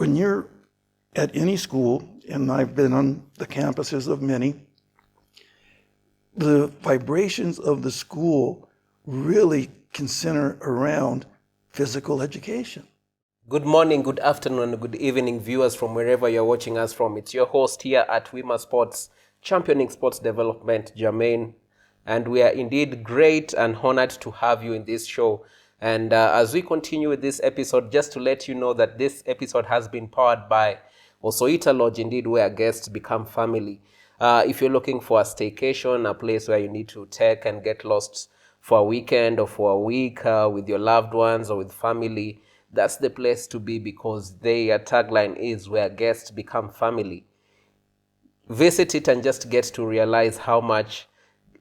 when you're at any school, and I've been on the campuses of many, the vibrations of the school really can center around physical education. Good morning, good afternoon, good evening, viewers from wherever you're watching us from. It's your host here at Wima Sports, championing sports development, Jermaine. And we are indeed great and honored to have you in this show. And as we continue with this episode, just to let you know that this episode has been powered by Osoita Lodge, indeed, where guests become family. If you're looking for a staycation, a place where you need to take and get lost for a weekend or for a week with your loved ones or with family, that's the place to be, because their tagline is where guests become family. Visit it and just get to realize how much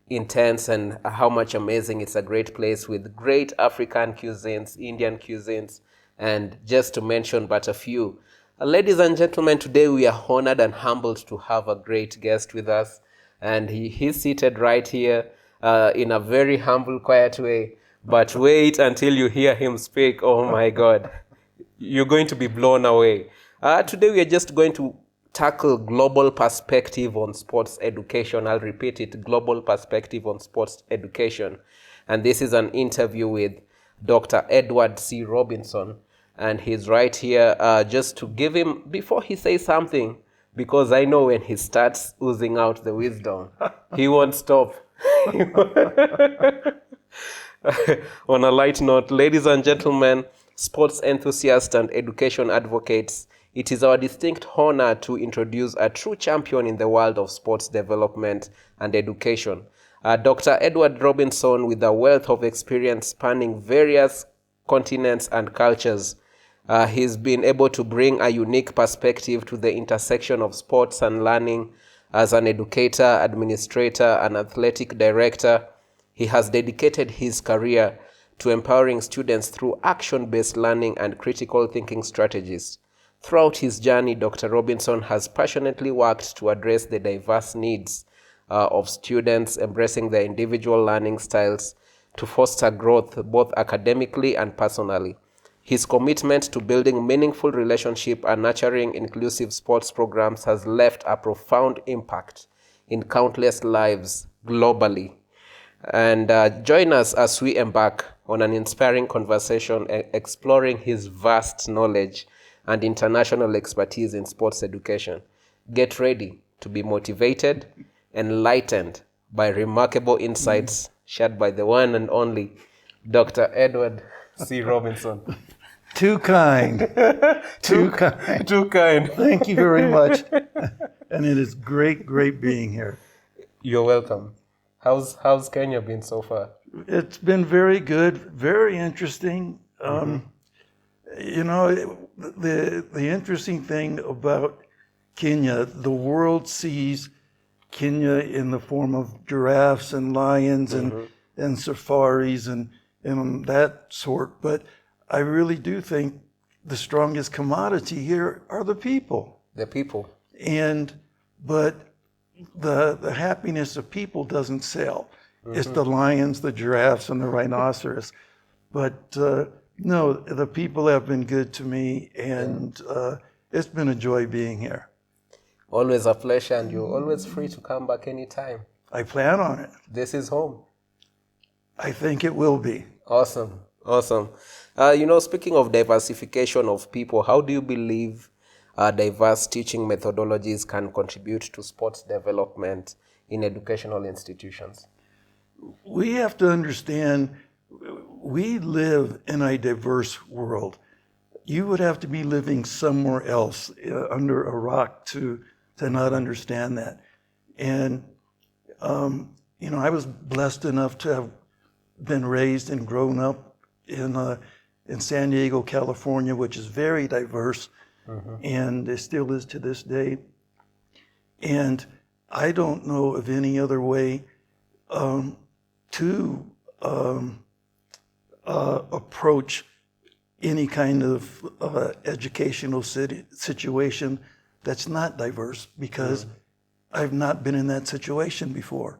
intense and how much amazing. It's a great place with great African cuisines, Indian cuisines, and just to mention but a few. Ladies and gentlemen, today we are honored and humbled to have a great guest with us, and he's seated right here in a very humble, quiet way. But wait until you hear him speak. Oh my God, you're going to be blown away. Today we are just going to tackle global perspective on sports education. I'll repeat it, global perspective on sports education. And this is an interview with Dr. Edward C. Robinson. And he's right here just to give him, before he says something, because I know when he starts oozing out the wisdom, he won't stop. On a light note, ladies and gentlemen, sports enthusiasts and education advocates, it is our distinct honor to introduce a true champion in the world of sports development and education. Dr. Edward Robinson, with a wealth of experience spanning various continents and cultures, he's been able to bring a unique perspective to the intersection of sports and learning. As an educator, administrator, and athletic director, he has dedicated his career to empowering students through action-based learning and critical thinking strategies. Throughout his journey, Dr. Robinson has passionately worked to address the diverse needs of students, embracing their individual learning styles to foster growth both academically and personally. His commitment to building meaningful relationships and nurturing inclusive sports programs has left a profound impact in countless lives globally. And join us as we embark on an inspiring conversation exploring his vast knowledge and international expertise in sports education. Get ready to be motivated, enlightened by remarkable insights shared by the one and only Dr. Edward C. Robinson. Too kind. Too kind. Too kind. Thank you very much. And it is great being here. You're welcome. How's Kenya been so far? It's been very good, very interesting. The interesting thing about Kenya, the world sees Kenya in the form of giraffes and lions and safaris and that sort. But I really do think the strongest commodity here are the people. The people. But the happiness of people doesn't sell. It's the lions, the giraffes, and the rhinoceros. But no, the people have been good to me, and it's been a joy being here. Always a pleasure, and you're always free to come back anytime. I plan on it. This is home. I think it will be. Awesome. Speaking of diversification of people, how do you believe diverse teaching methodologies can contribute to sports development in educational institutions? We have to understand we live in a diverse world. You would have to be living somewhere else under a rock to not understand that. And, I was blessed enough to have been raised and grown up in San Diego, California, which is very diverse, and it still is to this day. And I don't know of any other way to approach any kind of educational situation that's not diverse, because I've not been in that situation before.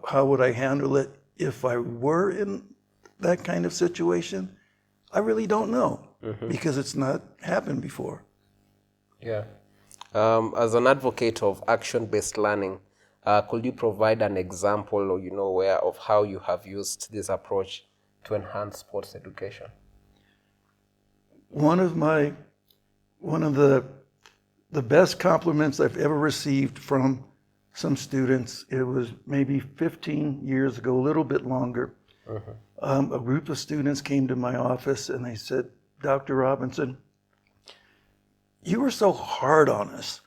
How would I handle it if I were in that kind of situation? I really don't know. because it's not happened before. Yeah. As an advocate of action-based learning, could you provide an example, or where of how you have used this approach to enhance sports education? One of the best compliments I've ever received from some students, it was maybe 15 years ago, a little bit longer. A group of students came to my office and they said, "Dr. Robinson, you are so hard on us.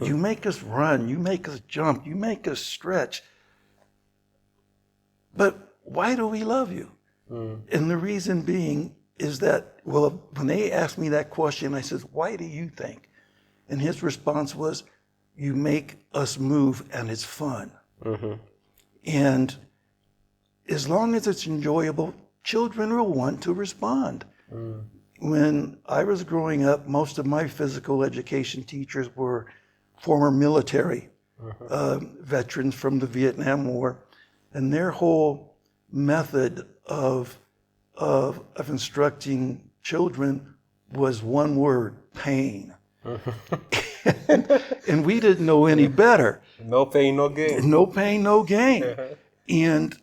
You make us run, you make us jump, you make us stretch. But why do we love you?" And the reason being is that, well, when they asked me that question, I said, "Why do you think?" And his response was, "You make us move and it's fun." And as long as it's enjoyable, children will want to respond. When I was growing up, most of my physical education teachers were former military veterans from the Vietnam War, and their whole method of instructing children was one word: pain. And we didn't know any better. No pain, no gain. No pain, no gain. And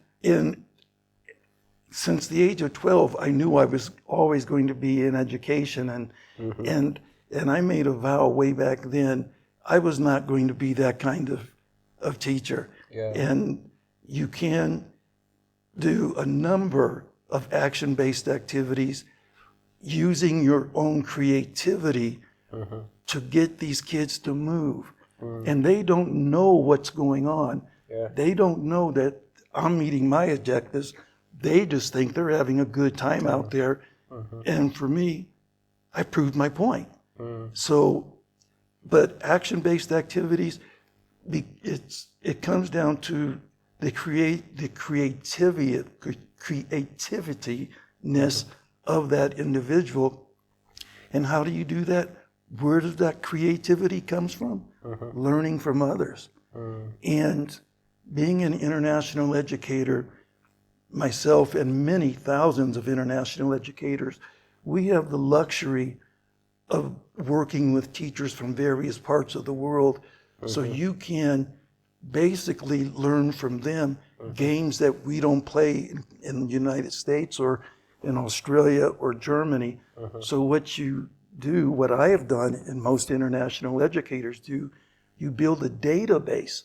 since the age of 12, I knew I was always going to be in education, and I made a vow way back then I was not going to be that kind of teacher. And you can do a number of action-based activities using your own creativity to get these kids to move. And they don't know what's going on. They don't know that I'm meeting my objectives. They just think they're having a good time out there. And for me, I proved my point. So, but action-based activities, it comes down to the creativitiness of that individual. And how do you do that? Where does that creativity comes from? Learning from others. And being an international educator, myself and many thousands of international educators, we have the luxury of working with teachers from various parts of the world. So you can basically learn from them games that we don't play in the United States or in Australia or Germany. So what you do, what I have done and most international educators do, you build a database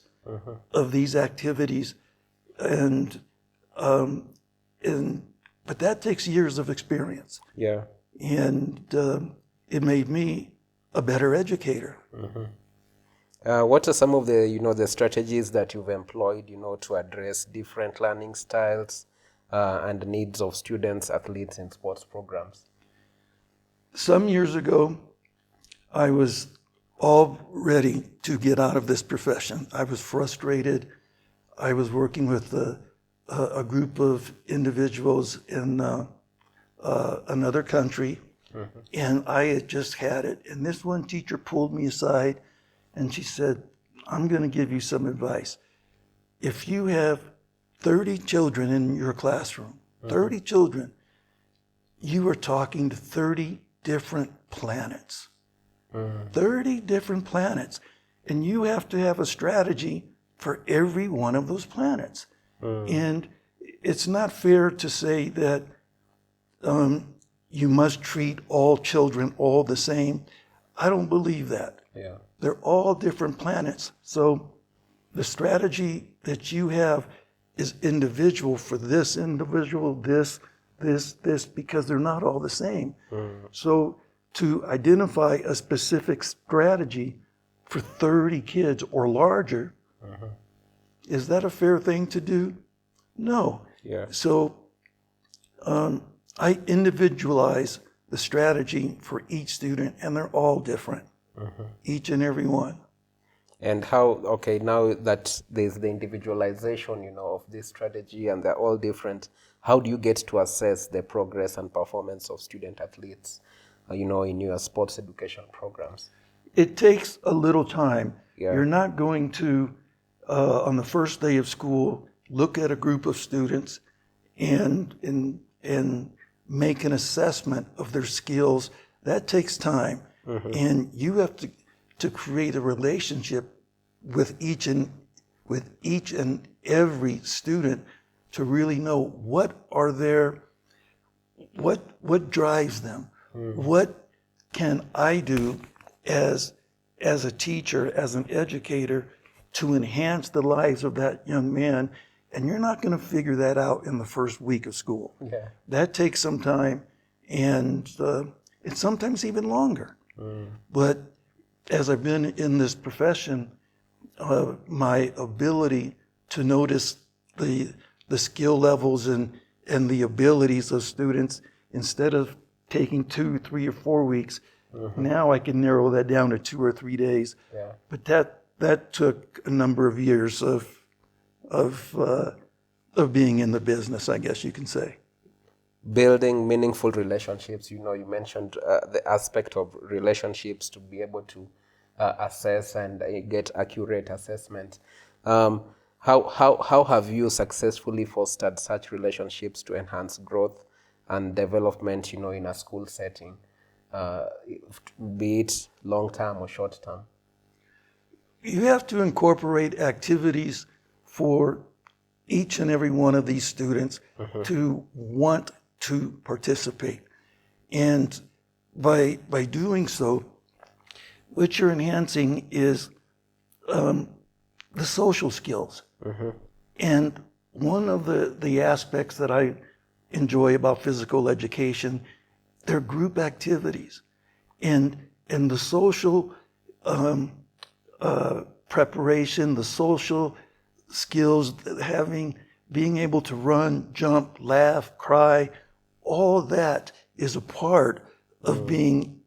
of these activities, but that takes years of experience. And it made me a better educator. What are some of the the strategies that you've employed to address different learning styles and needs of students, athletes in sports programs? Some years ago, I was all ready to get out of this profession. I was frustrated. I was working with a group of individuals in another country, and I had just had it. And this one teacher pulled me aside, and she said, "I'm going to give you some advice. If you have 30 children in your classroom, 30 children, you are talking to 30 different planets. 30 different planets. And you have to have a strategy for every one of those planets. And it's not fair to say that you must treat all children all the same. I don't believe that. They're all different planets. So the strategy that you have is individual for this individual, this, because they're not all the same. So to identify a specific strategy for 30 kids or larger, is that a fair thing to do? No. So I individualize the strategy for each student, and they're all different, each and every one. And how, okay, now that there's the individualization, of this strategy and they're all different, how do you get to assess the progress and performance of student athletes, in your sports education programs? It takes a little time. You're not going to, on the first day of school, look at a group of students and make an assessment of their skills. That takes time. And you have to create a relationship with each and every student to really know what drives them. What can I do as a teacher, as an educator, to enhance the lives of that young man? And you're not going to figure that out in the first week of school. Yeah. That takes some time, and it's sometimes even longer. But as I've been in this profession, my ability to notice the skill levels and the abilities of students, instead of taking 2, 3, or 4 weeks, now I can narrow that down to 2 or 3 days. Yeah. But that took a number of years of being in the business, I guess you can say. Building meaningful relationships. You mentioned the aspect of relationships to be able to assess and get accurate assessment. How have you successfully fostered such relationships to enhance growth and development, in a school setting, be it long term or short term? You have to incorporate activities for each and every one of these students to want to participate. And by doing so, what you're enhancing is the social skills. And one of the aspects that I enjoy about physical education, they're group activities. And the social preparation, the social skills, being able to run, jump, laugh, cry, all that is a part of being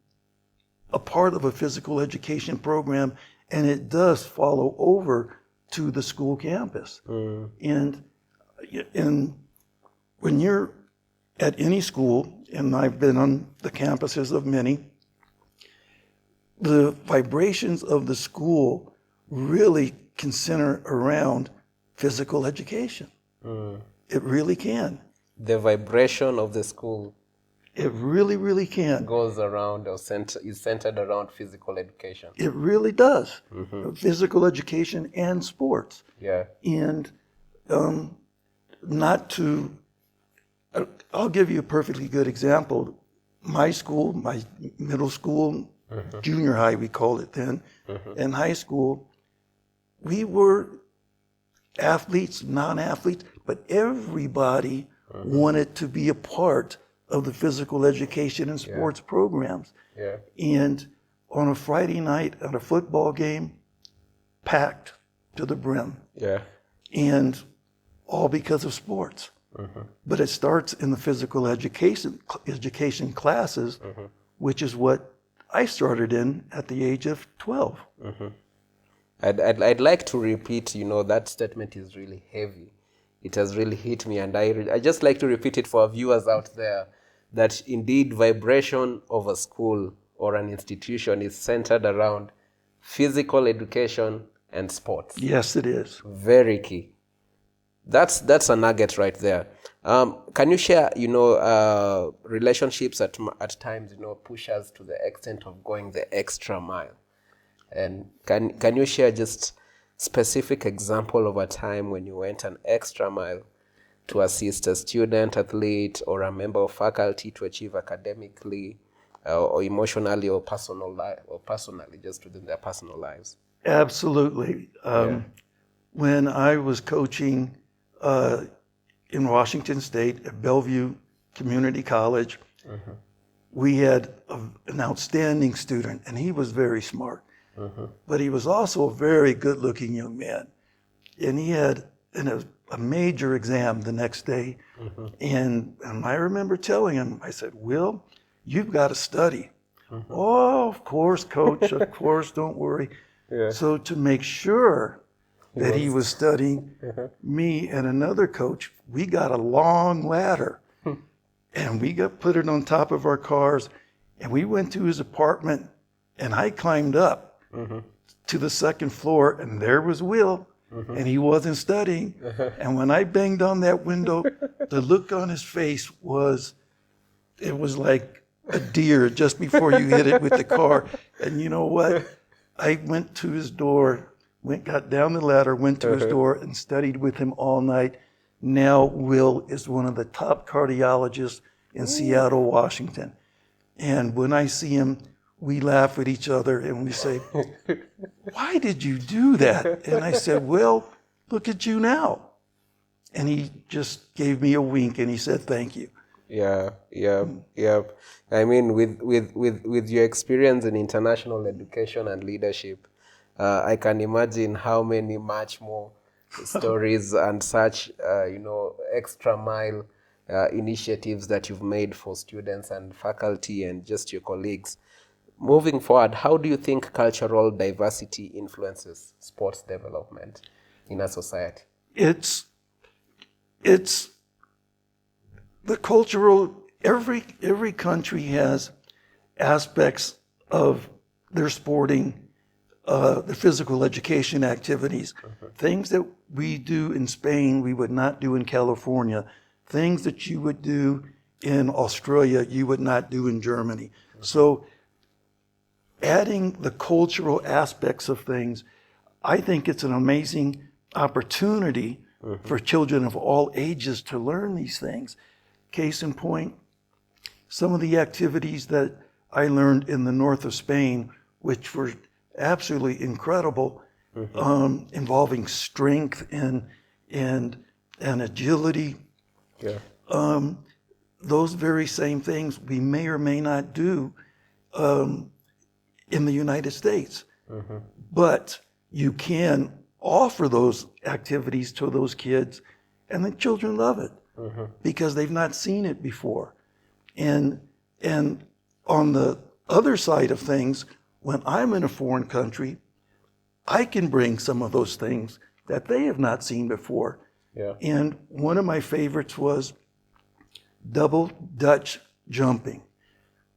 a part of a physical education program, and it does follow over to the school campus. And when you're at any school, and I've been on the campuses of many, the vibrations of the school really can center around physical education. It really can. The vibration of the school. It really, really can. Goes around or is centered around physical education. It really does. Physical education and sports. Yeah. And I'll give you a perfectly good example. My school, my middle school, junior high we called it then, and high school, we were athletes, non-athletes, but everybody wanted to be a part of the physical education and sports programs. Yeah. And on a Friday night at a football game, packed to the brim. Yeah. And all because of sports. But it starts in the physical education classes, which is what I started in at the age of 12. I'd like to repeat, that statement is really heavy. It has really hit me, and I just like to repeat it for our viewers out there, that indeed vibration of a school or an institution is centered around physical education and sports. Yes, it is. Very key. That's a nugget right there. Can you share, relationships at times, push us to the extent of going the extra mile? And can you share just specific example of a time when you went an extra mile to assist a student, athlete, or a member of faculty to achieve academically, or emotionally, or personally, just within their personal lives? Absolutely. When I was coaching in Washington State at Bellevue Community College, we had an outstanding student, and he was very smart. But he was also a very good-looking young man. And he had a major exam the next day. And I remember telling him, I said, Will, you've got to study. Oh, of course, coach, of course, don't worry. Yeah. So to make sure that he was studying, me and another coach, we got a long ladder. And we put it on top of our cars. And we went to his apartment, and I climbed up to the second floor, and there was Will, and he wasn't studying. And when I banged on that window, the look on his face was, it was like a deer just before you hit it with the car. And you know what? I went to his door, got down the ladder, went to his door and studied with him all night. Now Will is one of the top cardiologists in Seattle, Washington. And when I see him, we laugh at each other and we say, why did you do that? And I said, well, look at you now. And he just gave me a wink and he said, thank you. Yeah. I mean, with your experience in international education and leadership, I can imagine how many much more stories and such, extra mile initiatives that you've made for students and faculty and just your colleagues. Moving forward, how do you think cultural diversity influences sports development in a society? It's the cultural, every country has aspects of their sporting, the physical education activities. Things that we do in Spain, we would not do in California. Things that you would do in Australia, you would not do in Germany. So adding the cultural aspects of things, I think it's an amazing opportunity for children of all ages to learn these things. Case in point, some of the activities that I learned in the north of Spain, which were absolutely incredible, involving strength and agility. Yeah. Those very same things we may or may not do in the United States. But you can offer those activities to those kids, and the children love it because they've not seen it before. And on the other side of things, when I'm in a foreign country, I can bring some of those things that they have not seen before. Yeah. And one of my favorites was double Dutch jumping.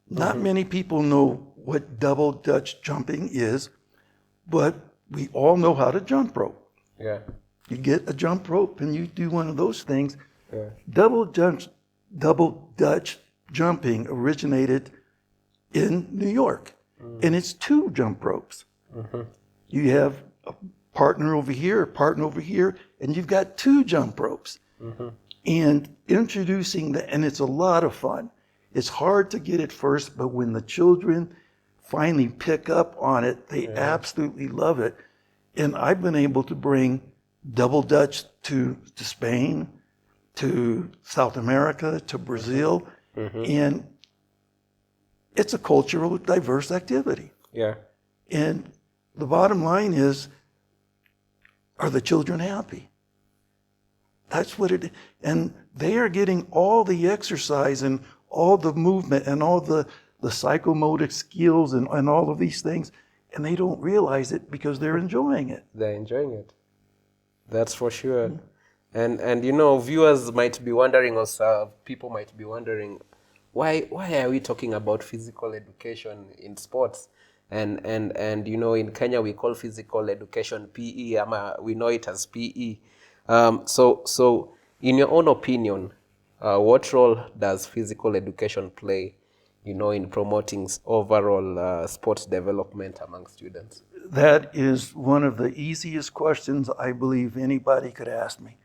Not many people know what double Dutch jumping is, but we all know how to jump rope. Yeah. You get a jump rope and you do one of those things. Yeah. Double Dutch jumping originated in New York, and it's 2 jump ropes. You have a partner over here, a partner over here, and you've got 2 jump ropes. And introducing and it's a lot of fun. It's hard to get at first, but when the children finally pick up on it, they absolutely love it. And I've been able to bring double Dutch to Spain, to South America, to Brazil, and it's a cultural diverse activity. Yeah. And the bottom line is, are the children happy? That's what it is. And they are getting all the exercise and all the movement and all the psychomotor skills and all of these things, and they don't realize it because they're enjoying it. They're enjoying it. That's for sure. And viewers might be wondering, or people might be wondering, why are we talking about physical education in sports? And in Kenya we call physical education PE, we know it as PE. So in your own opinion, what role does physical education play, in promoting overall sports development among students? That is one of the easiest questions I believe anybody could ask me.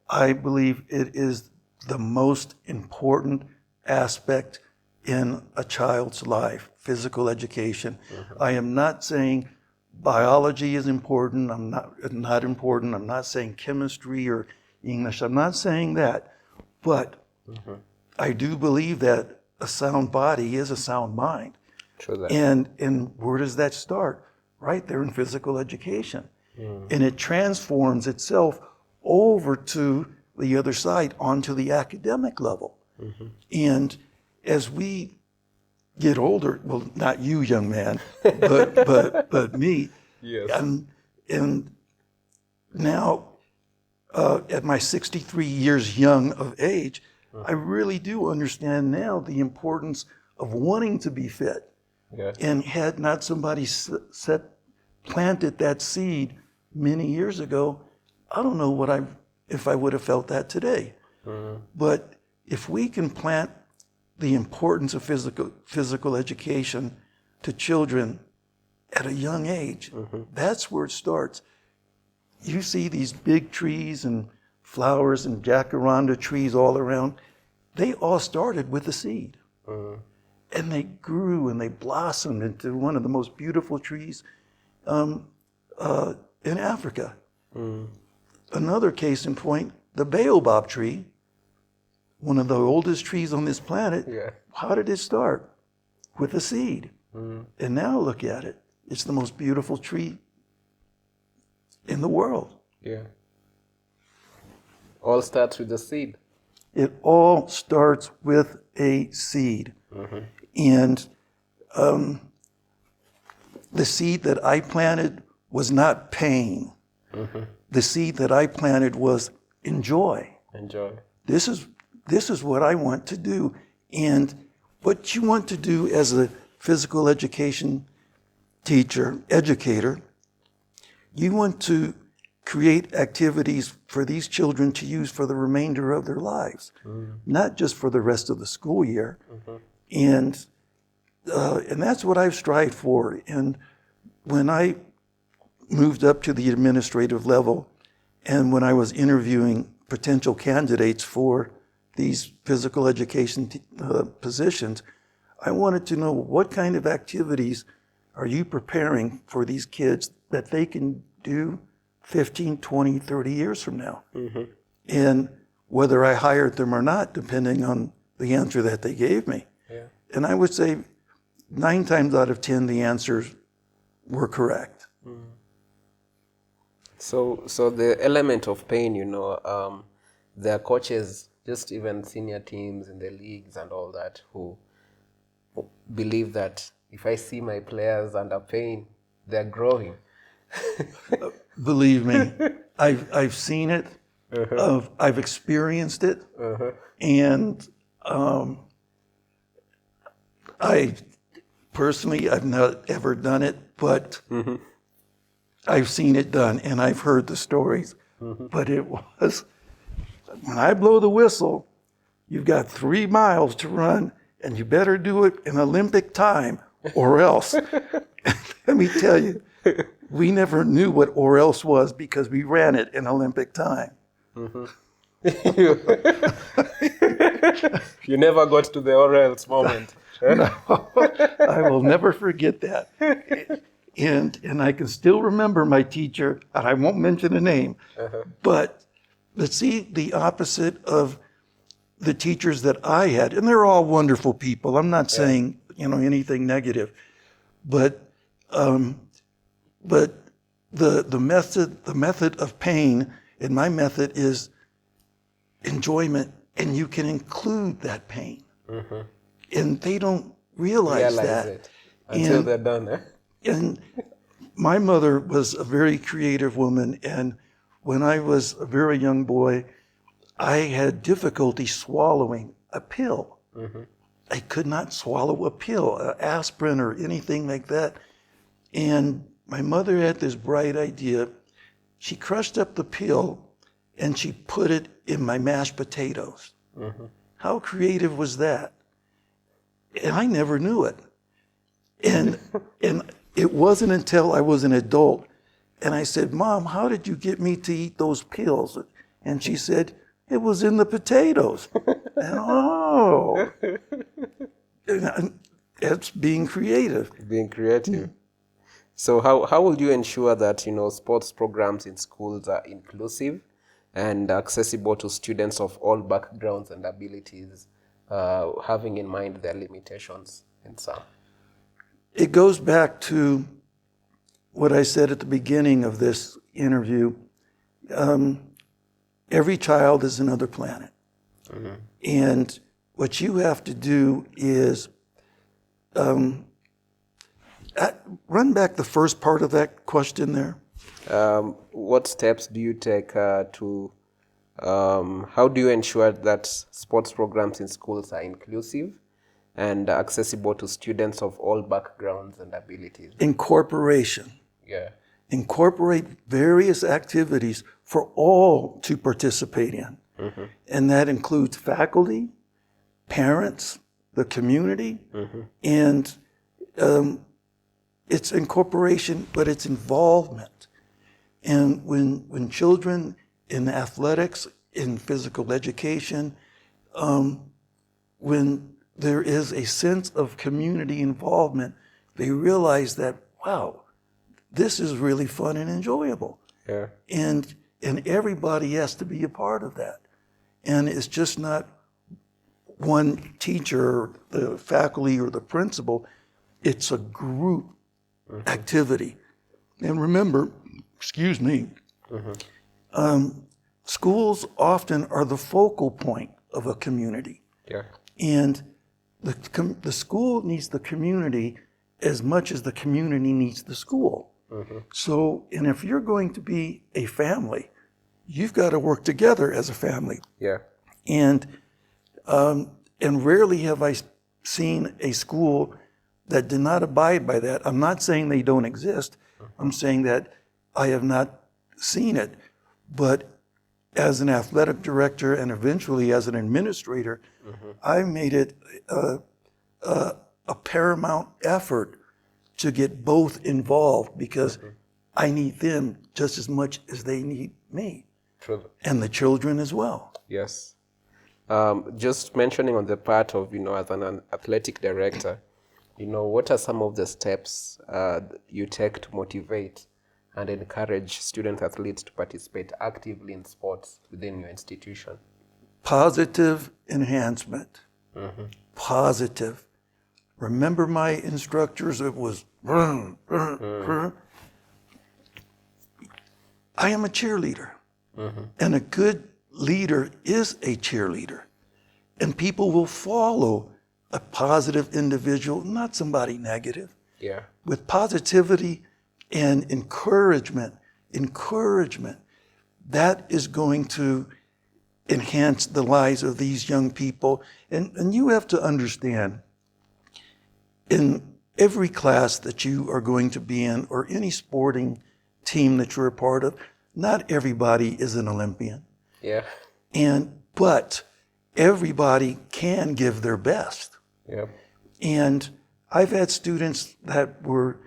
I believe it is the most important aspect in a child's life, physical education. I am not saying biology is important. I'm not important. I'm not saying chemistry or English. I'm not saying that. But I do believe that a sound body is a sound mind. True that. And where does that start? Right there in physical education. And it transforms itself over to the other side, onto the academic level. And as we get older, well, not you, young man, but me. Yes. And now, at my 63 years young of age, I really do understand now the importance of wanting to be fit. Yeah. And had not somebody planted that seed many years ago, I don't know if I would have felt that today. But if we can plant the importance of physical education to children at a young age. That's where it starts. You see these big trees and flowers and jacaranda trees all around. They all started with a seed. And they grew and they blossomed into one of the most beautiful trees in Africa. Another case in point, the baobab tree, one of the oldest trees on this planet. How did it start? With a seed. And now look at it. It's the most beautiful tree in the world. All starts with a seed. It all starts with a seed. And the seed that I planted was not pain. The seed that I planted was enjoy. This is what I want to do. And what you want to do as a physical education educator, you want to create activities for these children to use for the remainder of their lives, not just for the rest of the school year. And that's what I've strived for. And when I moved up to the administrative level, and when I was interviewing potential candidates for these physical education positions, I wanted to know what kind of activities are you preparing for these kids that they can do 15, 20, 30 years from now? And whether I hired them or not, depending on the answer that they gave me. And I would say 9 times out of 10, the answers were correct. So the element of pain, there are coaches, just even senior teams in the leagues and all that, who believe that if I see my players under pain, they're growing. Believe me, I've seen it. I've experienced it. And I personally, I've not ever done it, but I've seen it done and I've heard the stories. But it was, when I blow the whistle, you've got 3 miles to run and you better do it in Olympic time or else. Let me tell you, we never knew what or else was because we ran it in Olympic time. You never got to the or else moment. No, I will never forget that. And I can still remember my teacher, and I won't mention a name, but let's see the opposite of the teachers that I had, and they're all wonderful people. I'm not saying anything negative, but the method of pain in my method is enjoyment, and you can include that pain. And they don't realize that it until they're done. And my mother was a very creative woman, and when I was a very young boy, I had difficulty swallowing a pill. I could not swallow a pill, aspirin or anything like that. And my mother had this bright idea. She crushed up the pill and she put it in my mashed potatoes. How creative was that? And I never knew it. And it wasn't until I was an adult and I said, "Mom, how did you get me to eat those pills?" And she said, "It was in the potatoes." And it's being creative. Being creative. So how will you ensure that sports programs in schools are inclusive and accessible to students of all backgrounds and abilities, having in mind their limitations in some? It goes back to what I said at the beginning of this interview. Every child is another planet. And what you have to do is run back the first part of that question there. What steps do you take how do you ensure that sports programs in schools are inclusive and accessible to students of all backgrounds and abilities? Incorporation. Incorporate various activities for all to participate in. And that includes faculty, parents, the community, and it's incorporation, but it's involvement. And when children in athletics, in physical education, when there is a sense of community involvement, they realize that, wow, this is really fun and enjoyable. Yeah. And everybody has to be a part of that. And it's just not one teacher, the faculty, or the principal. It's a group activity. And remember, excuse me, schools often are the focal point of a community. Yeah. And the school needs the community as much as the community needs the school. So, and if you're going to be a family, you've got to work together as a family. Yeah. And rarely have I seen a school that did not abide by that. I'm not saying they don't exist. I'm saying that I have not seen it. But as an athletic director and eventually as an administrator, I made it a paramount effort to get both involved, because I need them just as much as they need me. True. And the children as well. Yes. Just mentioning on the part of, as an athletic director, what are some of the steps you take to motivate and encourage student athletes to participate actively in sports within your institution? Positive enhancement. Positive. Remember my instructors, it was, I am a cheerleader. And a good leader is a cheerleader. And people will follow a positive individual, not somebody negative. Yeah. With positivity and encouragement, that is going to enhance the lives of these young people. And you have to understand, in every class that you are going to be in, or any sporting team that you're a part of, not everybody is an Olympian. Yeah. But everybody can give their best. Yeah. And I've had students that were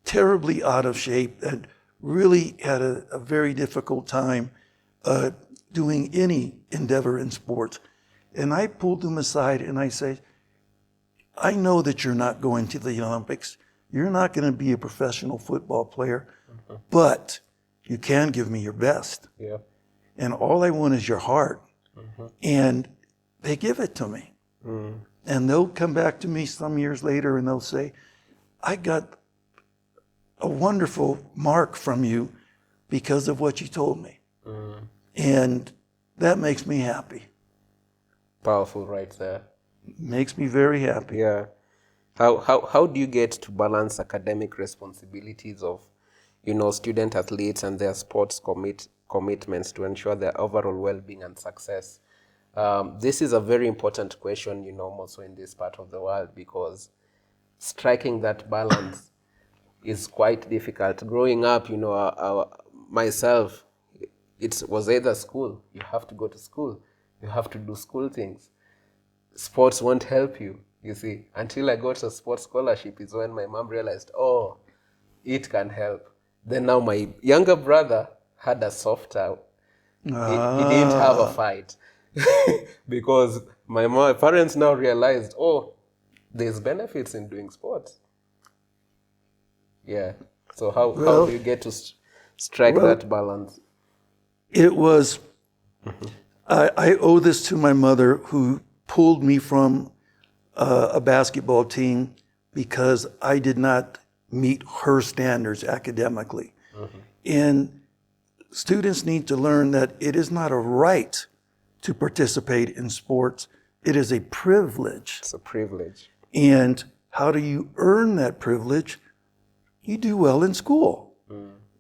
terribly out of shape, that really had a very difficult time doing any endeavor in sports. And I pulled them aside and I say, I know that you're not going to the Olympics. You're not going to be a professional football player, but you can give me your best. Yeah. And all I want is your heart. And they give it to me. And they'll come back to me some years later and they'll say, I got a wonderful mark from you because of what you told me. And that makes me happy. Powerful right there. Makes me very happy. Yeah. How do you get to balance academic responsibilities of, student athletes and their sports commitments to ensure their overall well-being and success? This is a very important question, also in this part of the world, because striking that balance is quite difficult. Growing up, myself, it was either school. You have to go to school. You have to do school things. Sports won't help you, you see. Until I got a sports scholarship is when my mom realized, oh, it can help. Then now my younger brother had a soft out. He didn't have a fight. Because my parents now realized, oh, there's benefits in doing sports. Yeah. So how do you get to strike that balance? It was, I owe this to my mother, who pulled me from a basketball team because I did not meet her standards academically. And students need to learn that it is not a right to participate in sports. It is a privilege. It's a privilege. And how do you earn that privilege? You do well in school.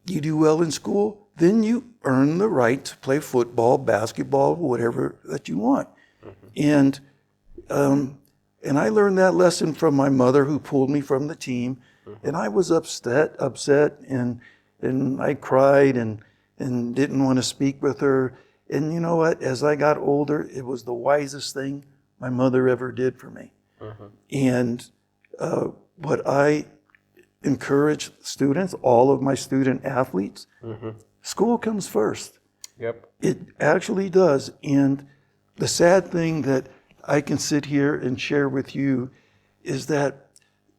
You do well in school, then you earn the right to play football, basketball, whatever that you want. And I learned that lesson from my mother, who pulled me from the team. And I was upset, and I cried and didn't want to speak with her. And you know what? As I got older, it was the wisest thing my mother ever did for me. And what I encourage students, all of my student athletes, school comes first. Yep. It actually does. And the sad thing that I can sit here and share with you is that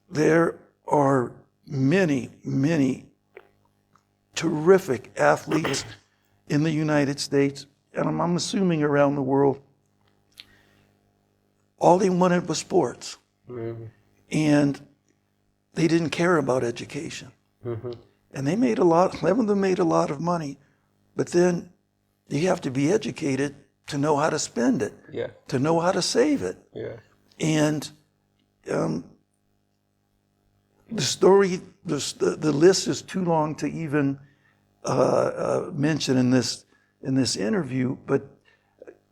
there are many, many terrific athletes in the United States, and I'm assuming around the world. All they wanted was sports. And they didn't care about education. And they made some of them made a lot of money, but then you have to be educated to know how to spend it, to know how to save it. And the story, the list is too long to even mention in this interview, but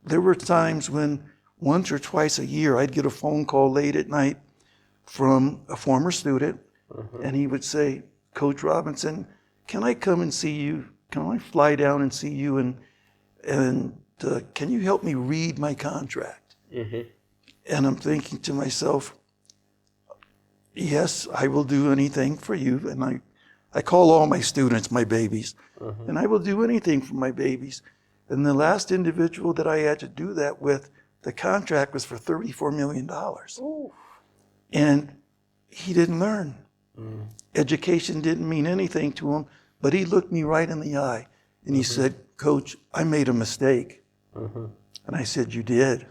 there were times when once or twice a year I'd get a phone call late at night from a former student, and he would say, "Coach Robinson, can I come and see you? Can I fly down and see you? And can you help me read my contract?" And I'm thinking to myself, yes, I will do anything for you. And I call all my students my babies, and I will do anything for my babies. And the last individual that I had to do that with, the contract was for $34 million. And he didn't learn. Education didn't mean anything to him, but he looked me right in the eye and he said, "Coach, I made a mistake." And I said, "You did?"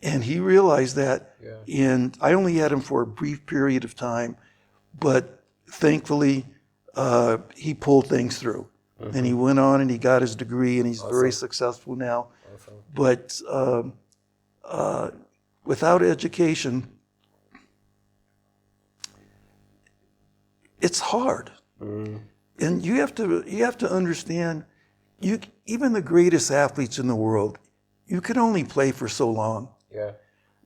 And he realized that. And I only had him for a brief period of time, but thankfully he pulled things through. And he went on and he got his degree, and he's very successful now. But without education, it's hard. And you have to understand, even the greatest athletes in the world, you can only play for so long.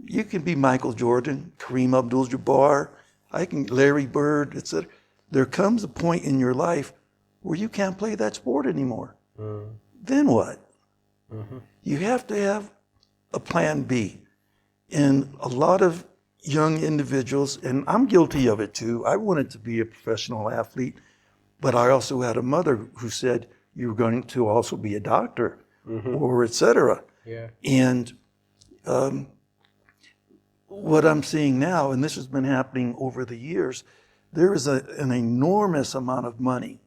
You can be Michael Jordan, Kareem Abdul-Jabbar, Larry Bird, etc. There comes a point in your life where you can't play that sport anymore. Then what? You have to have a plan B. And a lot of young individuals, and I'm guilty of it too, I wanted to be a professional athlete, but I also had a mother who said, "You're going to also be a doctor," or etc. And what I'm seeing now, and this has been happening over the years, there is an enormous amount of money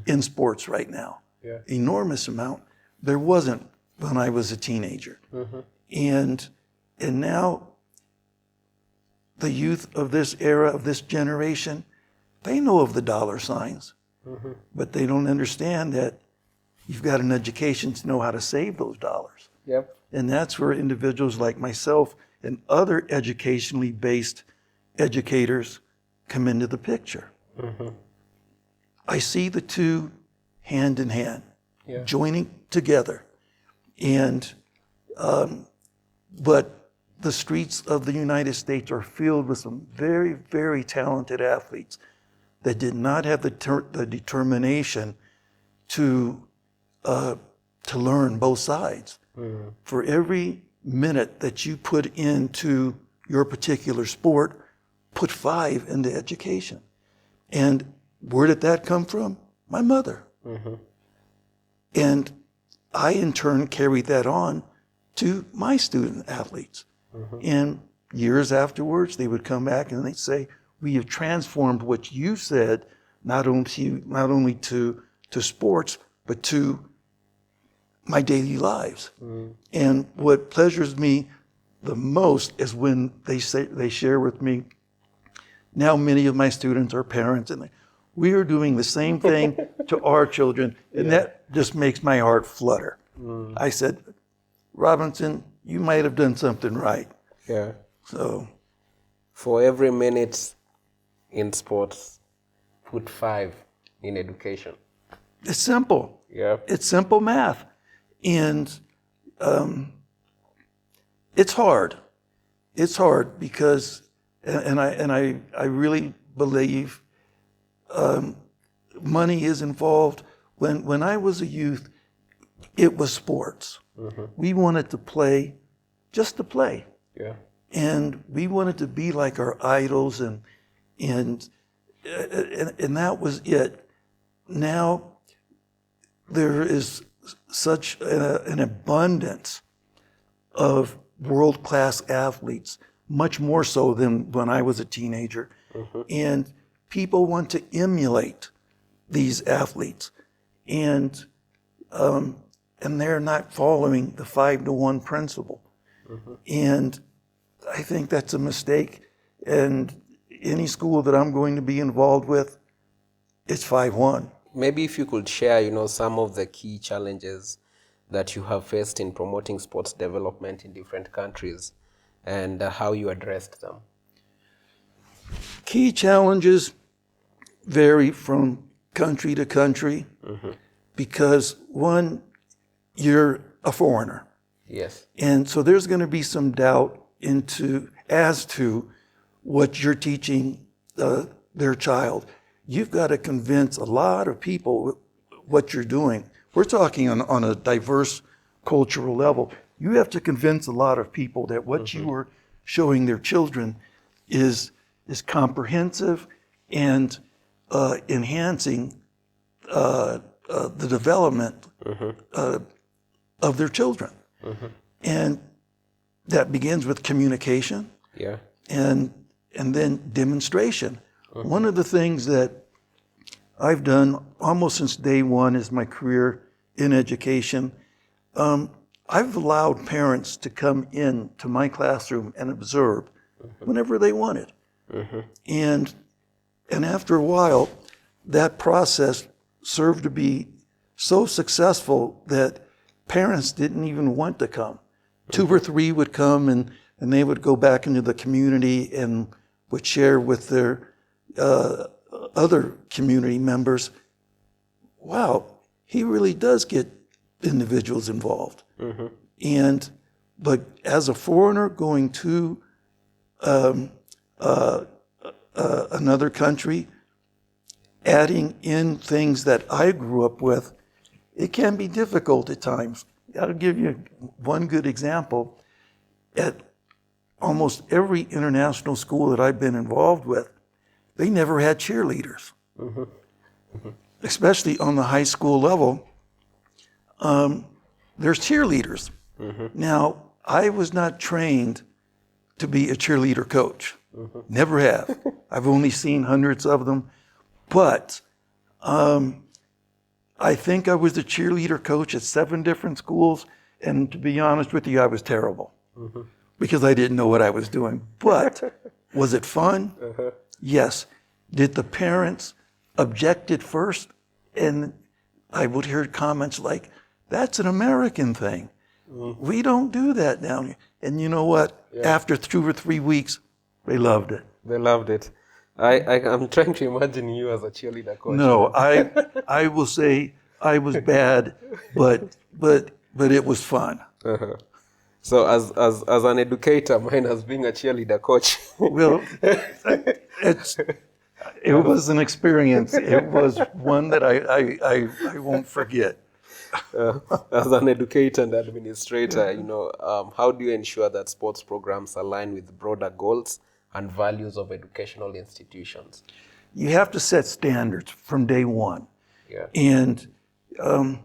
in sports right now. Enormous amount. There wasn't when I was a teenager. And now the youth of this era, of this generation, they know of the dollar signs, but they don't understand that you've got an education to know how to save those dollars. And that's where individuals like myself and other educationally based educators come into the picture. I see the two hand in hand, joining together. And but the streets of the United States are filled with some very, very talented athletes that did not have the determination to learn both sides. For every minute that you put into your particular sport, put 5 into education. And where did that come from? My mother. And I, in turn, carried that on to my student athletes. And years afterwards, they would come back and they'd say, "We have transformed what you said, not only to sports, but to my daily lives." And what pleasures me the most is when they share with me, now many of my students are parents, and we are doing the same thing to our children, and that just makes my heart flutter. I said, "Robinson, you might have done something right." So, for every minute in sports, put 5 in education. it's simple. It's simple math. And it's hard. It's hard because, and I really believe money is involved. When I was a youth, it was sports. We wanted to play just to play. and we wanted to be like our idols, and that was it. Now there is such an abundance of world-class athletes, much more so than when I was a teenager. And people want to emulate these athletes, and they're not following the 5-to-1 principle. And I think that's a mistake. And any school that I'm going to be involved with, it's 5-1. Maybe if you could share, some of the key challenges that you have faced in promoting sports development in different countries and how you addressed them. Key challenges vary from country to country because, one, you're a foreigner. Yes. And so there's going to be some doubt as to what you're teaching their child. You've got to convince a lot of people what you're doing. We're talking on a diverse cultural level. You have to convince a lot of people that what you are showing their children is comprehensive and enhancing the development of their children. And that begins with communication and then demonstration. One of the things that I've done almost since day one is my career in education. I've allowed parents to come in to my classroom and observe whenever they wanted. And after a while, that process served to be so successful that parents didn't even want to come. 2 or 3 would come and they would go back into the community and would share with their other community members, wow, he really does get individuals involved. But as a foreigner going to another country, adding in things that I grew up with, it can be difficult at times. I'll give you one good example. At almost every international school that I've been involved with, they never had cheerleaders. Especially on the high school level, there's cheerleaders. Now, I was not trained to be a cheerleader coach. Never have. I've only seen hundreds of them. But I think I was the cheerleader coach at 7 different schools. And to be honest with you, I was terrible because I didn't know what I was doing. But was it fun? Yes. Did the parents object at first? And I would hear comments like, that's an American thing. We don't do that down here. And you know what? After 2 or 3 weeks, they loved it. They loved it. I'm trying to imagine you as a cheerleader coach. No, I will say I was bad, but it was fun. So as an educator, mine as being a cheerleader coach. Well, it was an experience. It was one that I won't forget. As an educator and administrator, how do you ensure that sports programs align with broader goals and values of educational institutions? You have to set standards from day one. And I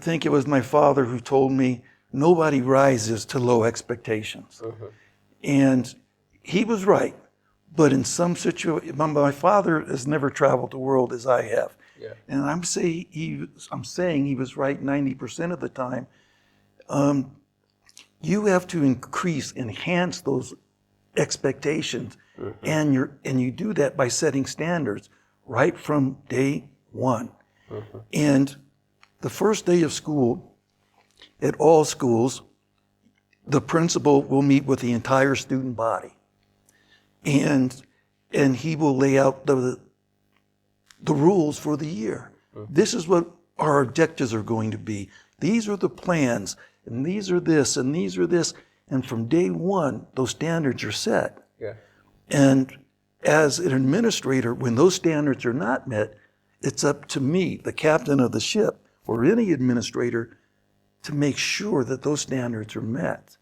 think it was my father who told me, nobody rises to low expectations. And he was right. But in some situations, my father has never traveled the world as I have. And I'm saying he was right 90% of the time. You have to enhance those expectations, and you do that by setting standards right from day one. And the first day of school, at all schools, the principal will meet with the entire student body, and he will lay out the rules for the year. This is what our objectives are going to be. These are the plans, and these are this, and these are this. And from day one, those standards are set. And as an administrator, when those standards are not met, it's up to me, the captain of the ship, or any administrator, to make sure that those standards are met.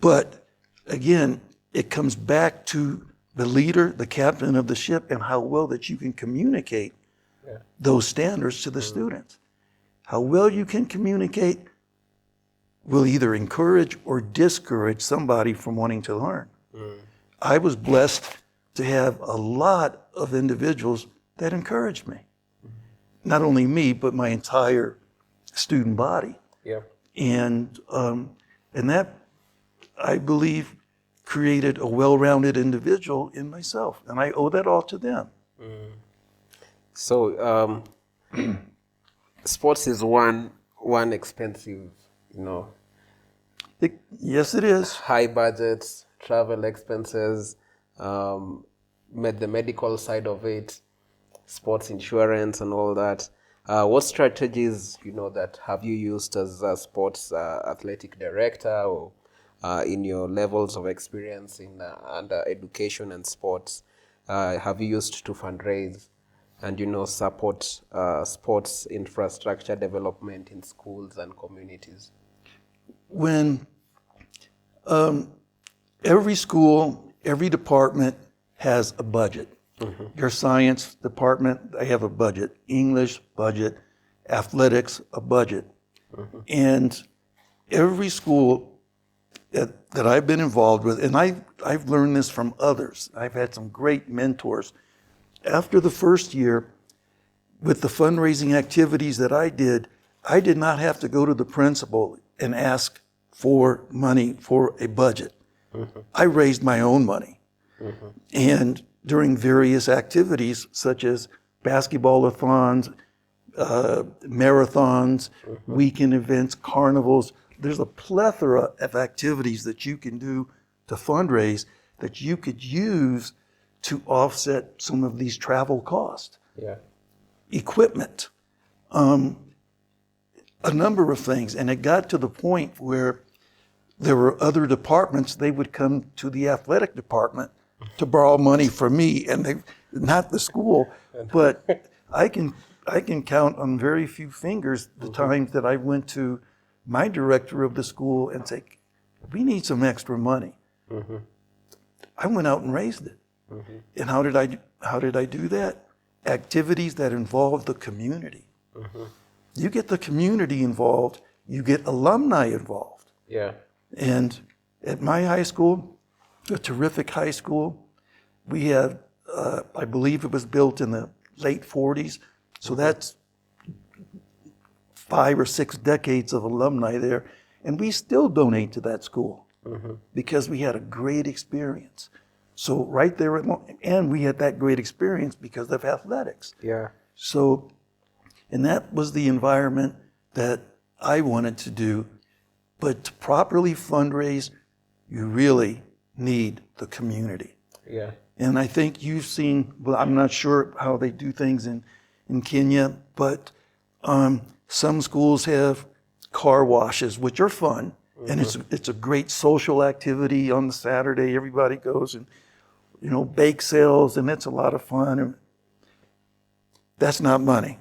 But again, it comes back to the leader, the captain of the ship, and how well that you can communicate those standards to the students. How well you can communicate will either encourage or discourage somebody from wanting to learn. I was blessed to have a lot of individuals that encouraged me. Not only me, but my entire student body. Yeah. And that, I believe, created a well-rounded individual in myself. And I owe that all to them. So sports is one expensive, Yes, it is. high budgets, travel expenses, the medical side of it, sports insurance and all that. What strategies, that have you used as a sports athletic director or in your levels of experience in under education and sports, have you used to fundraise and, support sports infrastructure development in schools and communities? When every school, every department has a budget. Your science department, they have a budget. English, budget. Athletics, a budget. And every school that I've been involved with, and I've learned this from others. I've had some great mentors. After the first year, with the fundraising activities that I did not have to go to the principal and ask for money for a budget. I raised my own money. And during various activities such as basketball-a-thons, marathons, weekend events, carnivals, there's a plethora of activities that you can do to fundraise that you could use to offset some of these travel costs. Yeah. Equipment, a number of things. And it got to the point where there were other departments, they would come to the athletic department to borrow money from me, and not the school, but I can count on very few fingers the times that I went to my director of the school and say, we need some extra money. I went out and raised it. And how did I do that? Activities that involve the community. You get the community involved, you get alumni involved. Yeah. And at my high school, a terrific high school, we had, I believe it was built in the late 40s, so that's 5 or 6 decades of alumni there, and we still donate to that school because we had a great experience. So right there, and we had that great experience because of athletics. Yeah. So, and that was the environment that I wanted to do. But to properly fundraise, you really need the community. Yeah. And I think you've seen, well, I'm not sure how they do things in Kenya, but some schools have car washes, which are fun. And it's a great social activity on the Saturday. Everybody goes and, bake sales, and it's a lot of fun. And that's not money.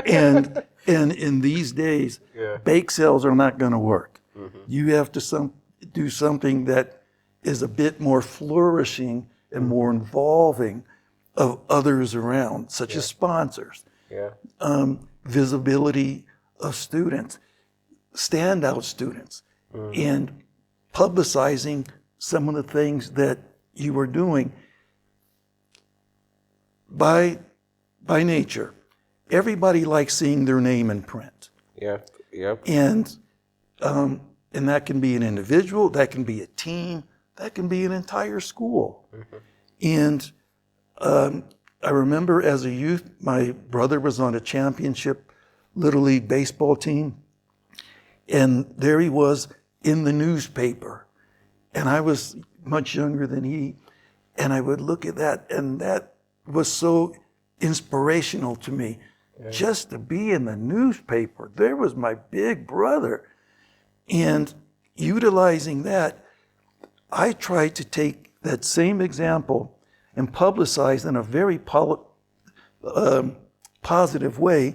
And in these days, bake sales are not going to work. You have to do something that is a bit more flourishing and more involving of others around, such as sponsors, visibility of students, standout students, and publicizing some of the things that you are doing. By nature, everybody likes seeing their name in print. Yeah. Yep. And that can be an individual, that can be a team, that can be an entire school. And I remember as a youth, my brother was on a championship Little League baseball team, and there he was in the newspaper. And I was much younger than he, and I would look at that, and that was so inspirational to me. Just to be in the newspaper, there was my big brother. And utilizing that, I tried to take that same example and publicize in a very positive way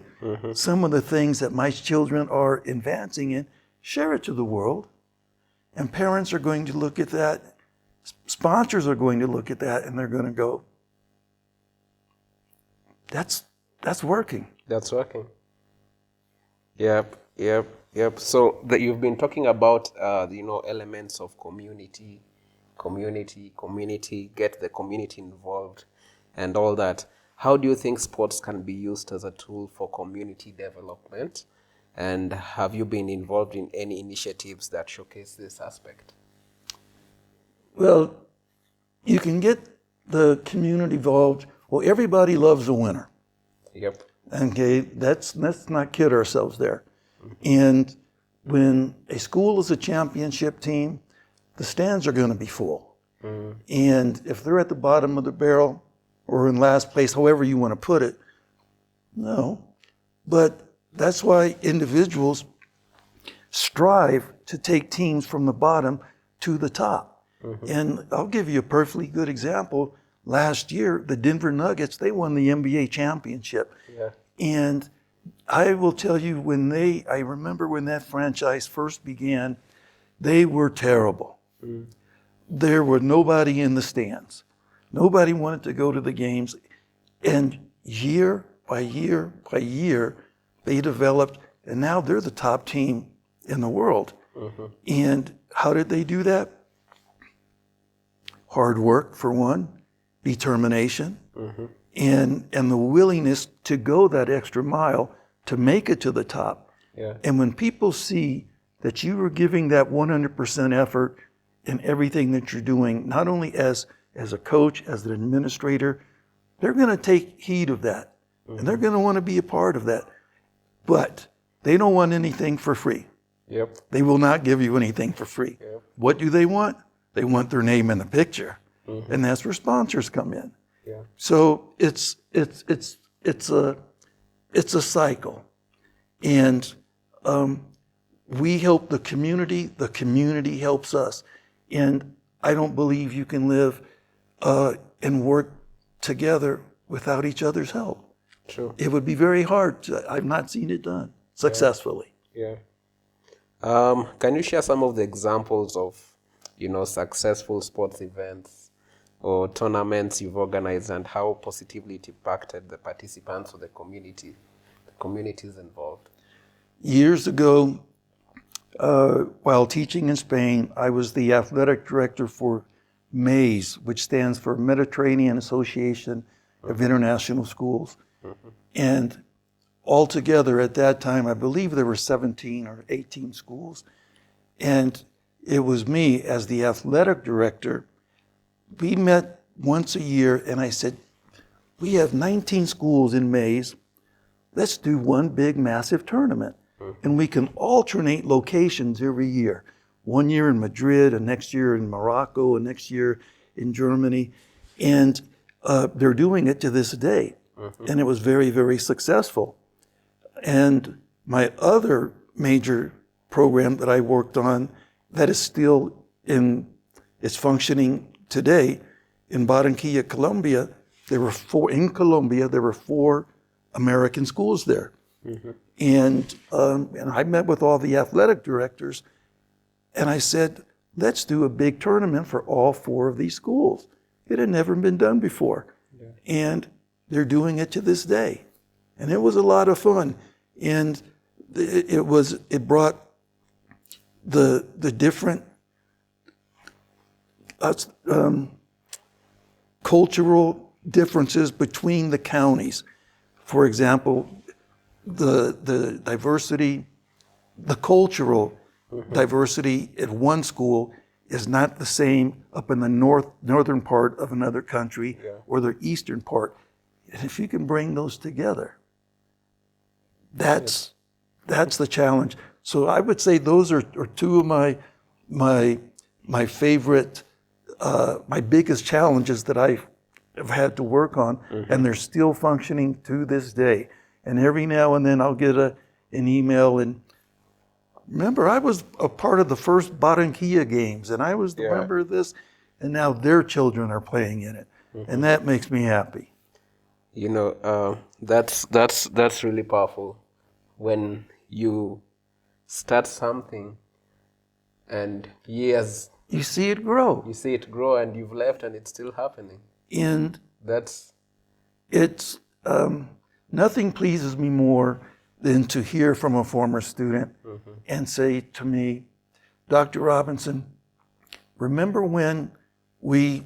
some of the things that my children are advancing in, share it to the world. And parents are going to look at that, sponsors are going to look at that, and they're going to go, that's working. That's working. Yep. So that you've been talking about, elements of community, get the community involved and all that. How do you think sports can be used as a tool for community development? And have you been involved in any initiatives that showcase this aspect? Well, you can get the community involved. Well, everybody loves a winner. Yep. Okay, let's not kid ourselves there. And when a school is a championship team, the stands are going to be full. And if they're at the bottom of the barrel or in last place, however you want to put it, no. But that's why individuals strive to take teams from the bottom to the top. And I'll give you a perfectly good example. Last year, the Denver Nuggets, they won the NBA championship. Yeah. And I will tell you, I remember when that franchise first began, they were terrible. There were nobody in the stands. Nobody wanted to go to the games. And year by year by year, they developed, and now they're the top team in the world. And how did they do that? Hard work, for one, determination, and the willingness to go that extra mile to make it to the top. Yeah. And when people see that you are giving that 100% effort in everything that you're doing, not only as a coach, as an administrator, they're going to take heed of that. And they're going to want to be a part of that. But they don't want anything for free. Yep. They will not give you anything for free. Yep. What do they want? They want their name in the picture. And that's where sponsors come in. Yeah. So it's a cycle. And we help the community helps us. And I don't believe you can live and work together without each other's help. True. It would be very hard. I've not seen it done successfully. Yeah. Can you share some of the examples of, successful sports events or tournaments you've organized and how positively it impacted the participants or the communities involved? Years ago, while teaching in Spain, I was the athletic director for MAIS, which stands for Mediterranean Association of International Schools. And altogether at that time, I believe there were 17 or 18 schools. And it was me as the athletic director. We met once a year and I said, we have 19 schools in MAIS. Let's do one big massive tournament. And we can alternate locations every year. One year in Madrid, and next year in Morocco, and next year in Germany. And they're doing it to this day. And it was very, very successful. And my other major program that I worked on that is still it's functioning today in Barranquilla, Colombia, there were four American schools there. And I met with all the athletic directors and I said, let's do a big tournament for all four of these schools. It had never been done before. Yeah. And they're doing it to this day. And it was a lot of fun. And it brought the different cultural differences between the counties. For example, the diversity, the cultural diversity at one school is not the same up in the northern part of another country or the eastern part. And if you can bring those together, that's the challenge. So I would say those are two of my favorite, my biggest challenges that I have had to work on, and they're still functioning to this day. And every now and then I'll get an email and remember, I was a part of the first Barranquilla games, and I was the member of this, and now their children are playing in it, and that makes me happy. That's really powerful when you start something And years, you see it grow. you see it grow, and you've left, and it's still happening. And That's it's nothing pleases me more than to hear from a former student and say to me, Dr. Robinson, remember when we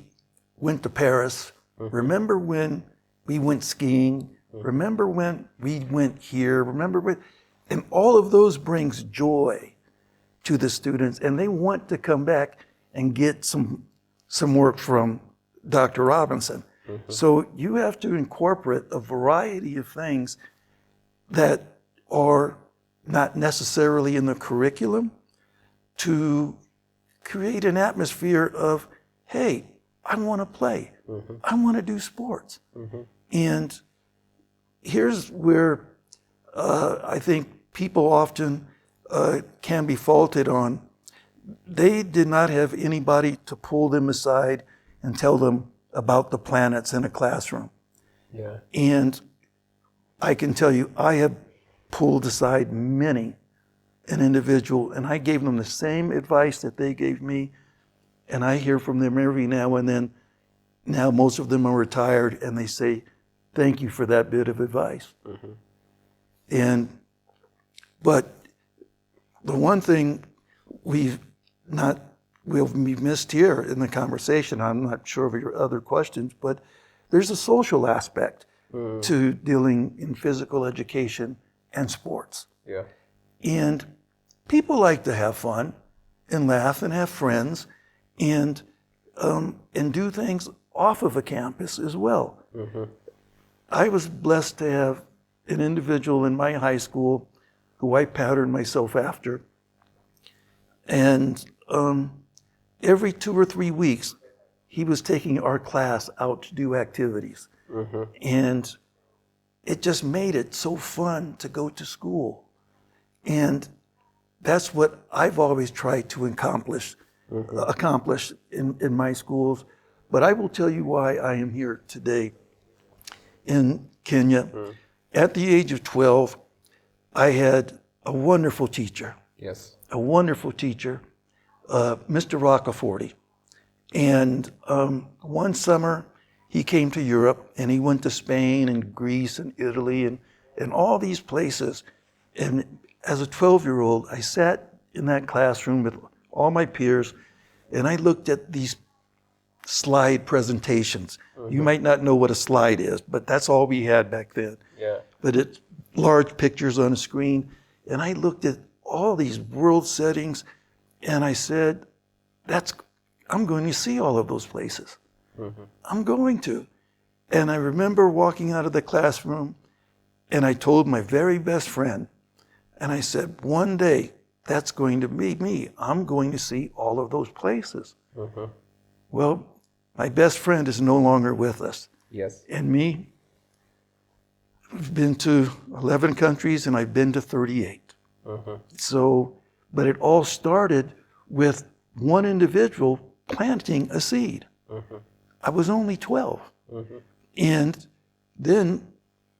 went to Paris? Remember when we went skiing? Remember when we went here? Remember when? And all of those brings joy to the students, and they want to come back and get some work from Dr. Robinson. So you have to incorporate a variety of things that are not necessarily in the curriculum to create an atmosphere of, hey, I want to play. I want to do sports. And here's where I think people often can be faulted on. They did not have anybody to pull them aside and tell them about the planets in a classroom. yeah. And I can tell you, I have pulled aside many an individual, and I gave them the same advice that they gave me, and I hear from them every now and then. Now most of them are retired, and they say, thank you for that bit of advice. But the one thing we've missed here in the conversation, I'm not sure of your other questions, but there's a social aspect to dealing in physical education and sports. Yeah. And people like to have fun and laugh and have friends and do things off of a campus as well. I was blessed to have an individual in my high school who I patterned myself after. And every 2 or 3 weeks, he was taking our class out to do activities. And it just made it so fun to go to school. And that's what I've always tried to accomplish in my schools. But I will tell you why I am here today in Kenya. At the age of 12, I had a wonderful teacher. Yes. A wonderful teacher, Mr. Roccaforte. And one summer, he came to Europe, and he went to Spain and Greece and Italy and all these places. And as a 12-year-old, I sat in that classroom with all my peers, and I looked at these slide presentations. You might not know what a slide is, but that's all we had back then. Yeah. But it's large pictures on a screen. And I looked at all these world settings, and I said, I'm going to see all of those places. I'm going to. And I remember walking out of the classroom, and I told my very best friend, and I said, one day, that's going to be me. I'm going to see all of those places. Well, my best friend is no longer with us. Yes. And me, I've been to 11 countries, and I've been to 38. So, but it all started with one individual planting a seed. I was only 12. And then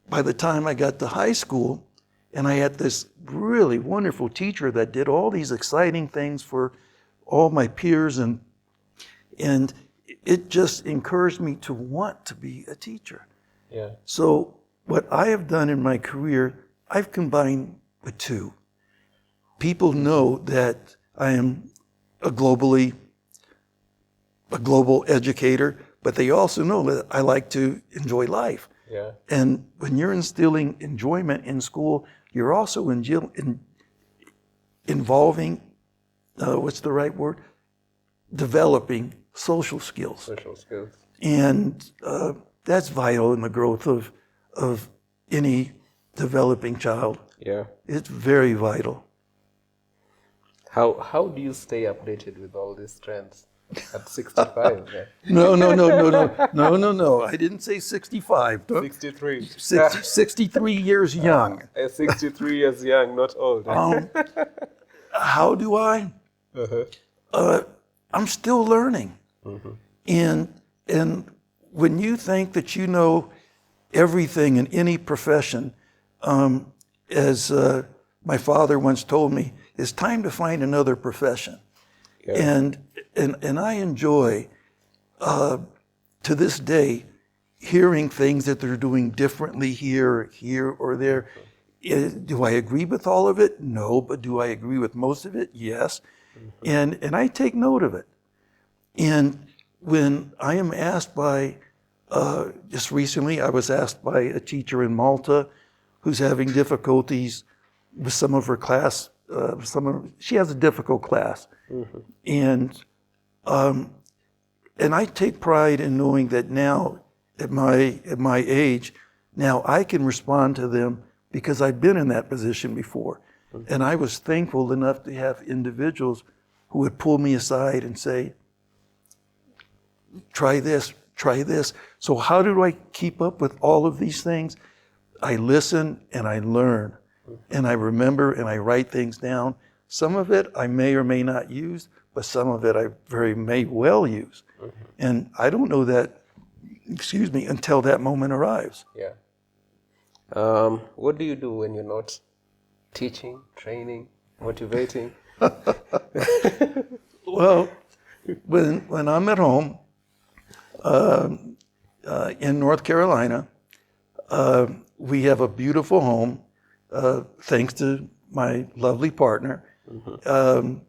by the time I got to high school, and I had this really wonderful teacher that did all these exciting things for all my peers, and it just encouraged me to want to be a teacher. Yeah. So what I have done in my career, I've combined the two. People know that I am a global educator, but they also know that I like to enjoy life. Yeah. And when you're instilling enjoyment in school, you're also involving, what's the right word? Developing social skills. Social skills. And that's vital in the growth of any developing child. Yeah. It's very vital. How do you stay updated with all these trends at 65? No. I didn't say 65. 63. 63 years young. 63 years young, not old. How do I? I'm still learning. And when you think that you know everything in any profession, as my father once told me, it's time to find another profession. Yeah. And I enjoy, to this day, hearing things that they're doing differently here or there. Do I agree with all of it? No, but do I agree with most of it? Yes. And I take note of it. And when I am asked by, just recently, I was asked by a teacher in Malta who's having difficulties with some of her class. She has a difficult class. And I take pride in knowing that now, at my age, now I can respond to them because I've been in that position before. And I was thankful enough to have individuals who would pull me aside and say, try this, try this. So how do I keep up with all of these things? I listen and I learn and I remember and I write things down. Some of it I may or may not use, but some of it I very may well use. And I don't know that, until that moment arrives. Yeah. What do you do when you're not teaching, training, motivating? Well, when I'm at home in North Carolina, we have a beautiful home, thanks to my lovely partner, and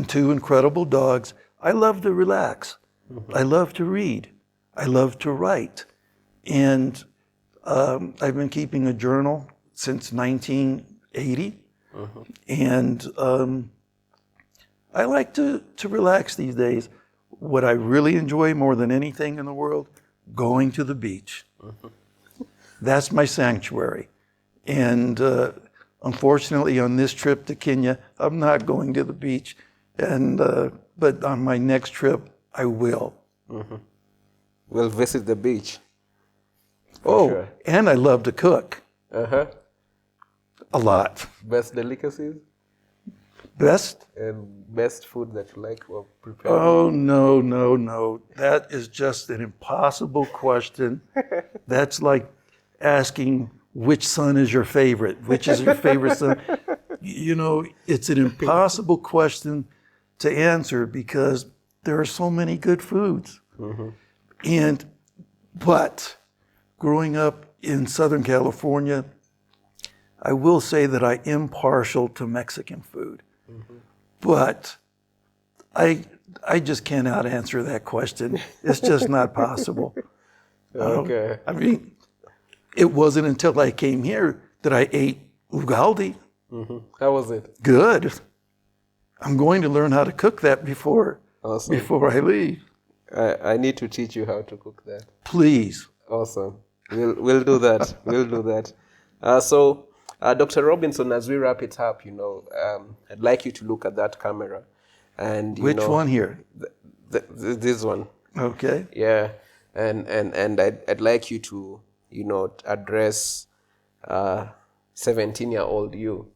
two incredible dogs. I love to relax. I love to read. I love to write. And I've been keeping a journal since 1980. And I like to relax these days. What I really enjoy more than anything in the world, going to the beach. That's my sanctuary. And unfortunately, on this trip to Kenya, I'm not going to the beach. And but on my next trip, I will. We'll visit the beach. Sure. And I love to cook. Uh-huh. A lot. Best delicacies? Best? And best food that you like or prepare? Oh, no. That is just an impossible question. That's like asking which son is your favorite, which is your favorite son. You know, it's an impossible question to answer because there are so many good foods. But growing up in Southern California, I will say that I am partial to Mexican food. But I just cannot answer that question. It's just not possible. Okay. I mean, it wasn't until I came here that I ate ugaldi. How was it? Good. I'm going to learn how to cook that before I leave. I need to teach you how to cook that. Please. Awesome. We'll do that. We'll do that. So, Dr. Robinson, as we wrap it up, I'd like you to look at that camera, and Which one here? This one. Okay. Yeah, and I'd like you to address 17-year-old you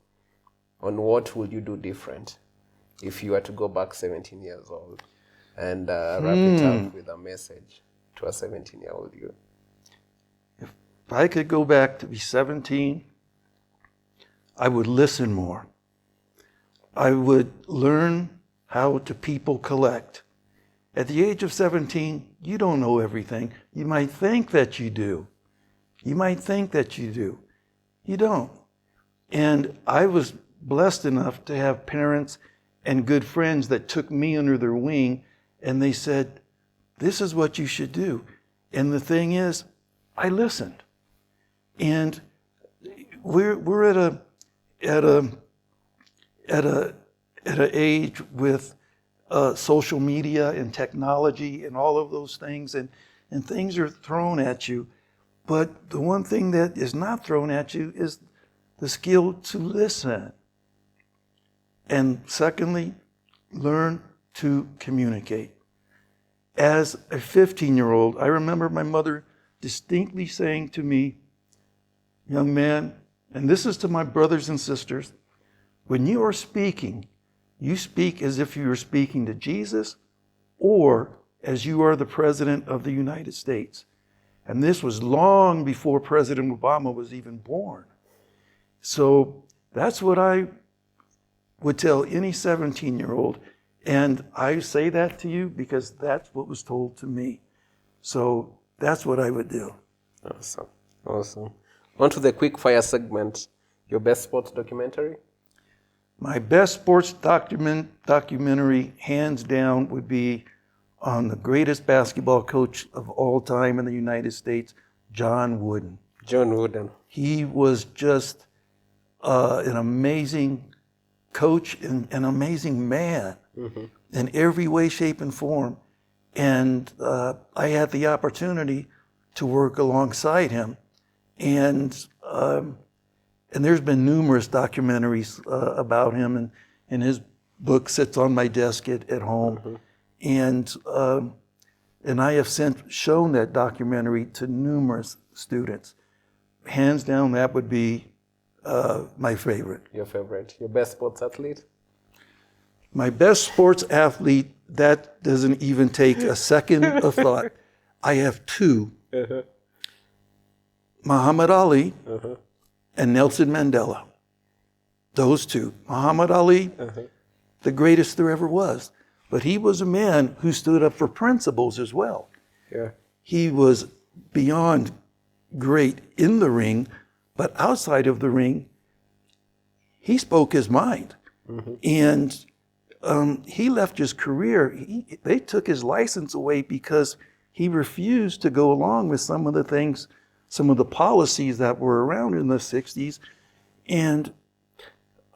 on what would you do different if you were to go back 17 years old, and wrap it up with a message to a 17-year-old you. If I could go back to be 17, I would listen more. I would learn how to people collect. At the age of 17, you don't know everything. You might think that you do. You don't. And I was blessed enough to have parents and good friends that took me under their wing, and they said, this is what you should do. And the thing is, I listened. And we're at an age with social media and technology and all of those things, and things are thrown at you. But the one thing that is not thrown at you is the skill to listen. And secondly, learn to communicate. As a 15-year-old, I remember my mother distinctly saying to me, young man, and this is to my brothers and sisters, when you are speaking, you speak as if you are speaking to Jesus or as you are the President of the United States. And this was long before President Obama was even born. So that's what I would tell any 17-year-old. And I say that to you because that's what was told to me. So that's what I would do. Awesome. Awesome. On to the quick fire segment. Your best sports documentary? My best sports documentary, hands down, would be on the greatest basketball coach of all time in the United States, John Wooden. John Wooden. He was just an amazing coach and an amazing man in every way, shape, and form. And I had the opportunity to work alongside him. And there's been numerous documentaries about him, and his book sits on my desk at home. And I have shown that documentary to numerous students. Hands down, that would be my favorite. Your favorite. Your best sports athlete? My best sports athlete, that doesn't even take a second of thought. I have two. Muhammad Ali and Nelson Mandela. Those two. Muhammad Ali, the greatest there ever was. But he was a man who stood up for principles as well. Yeah. He was beyond great in the ring, but outside of the ring, he spoke his mind. And he left his career. They took his license away because he refused to go along with some of the things, some of the policies that were around in the 60s. And